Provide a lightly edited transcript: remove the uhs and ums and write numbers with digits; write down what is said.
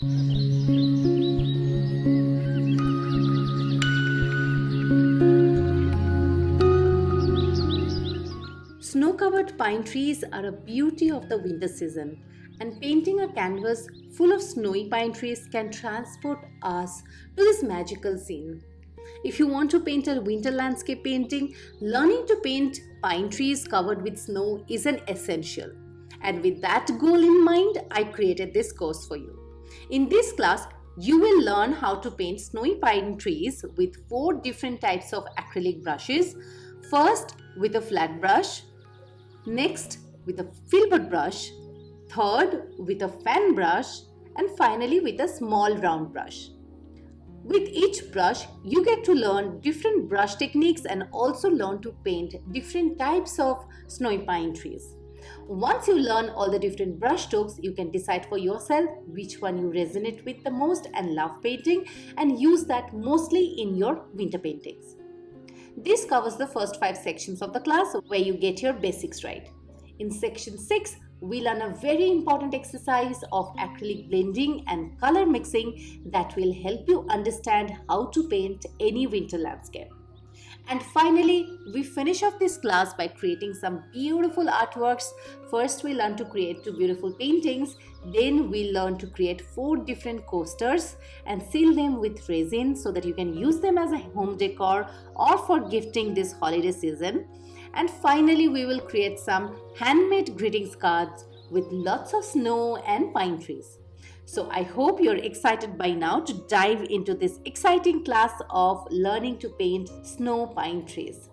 Snow-covered pine trees are a beauty of the winter season, and painting a canvas full of snowy pine trees can transport us to this magical scene. If you want to paint a winter landscape painting, learning to paint pine trees covered with snow is an essential. And with that goal in mind, I created this course for you. In this class, you will learn how to paint snowy pine trees with 4 different types of acrylic brushes. First, with a flat brush. Next, with a filbert brush. Third, with a fan brush. And finally, with a small round brush. With each brush, you get to learn different brush techniques and also learn to paint different types of snowy pine trees. Once you learn all the different brush strokes, you can decide for yourself which one you resonate with the most and love painting, and use that mostly in your winter paintings. This covers the first 5 sections of the class where you get your basics right. In section 6, we learn a very important exercise of acrylic blending and color mixing that will help you understand how to paint any winter landscape. And finally, we finish off this class by creating some beautiful artworks. First, we learn to create 2 beautiful paintings. Then we learn to create 4 different coasters and seal them with resin so that you can use them as a home decor or for gifting this holiday season. And finally, we will create some handmade greetings cards with lots of snow and pine trees. So I hope you're excited by now to dive into this exciting class of learning to paint snow pine trees.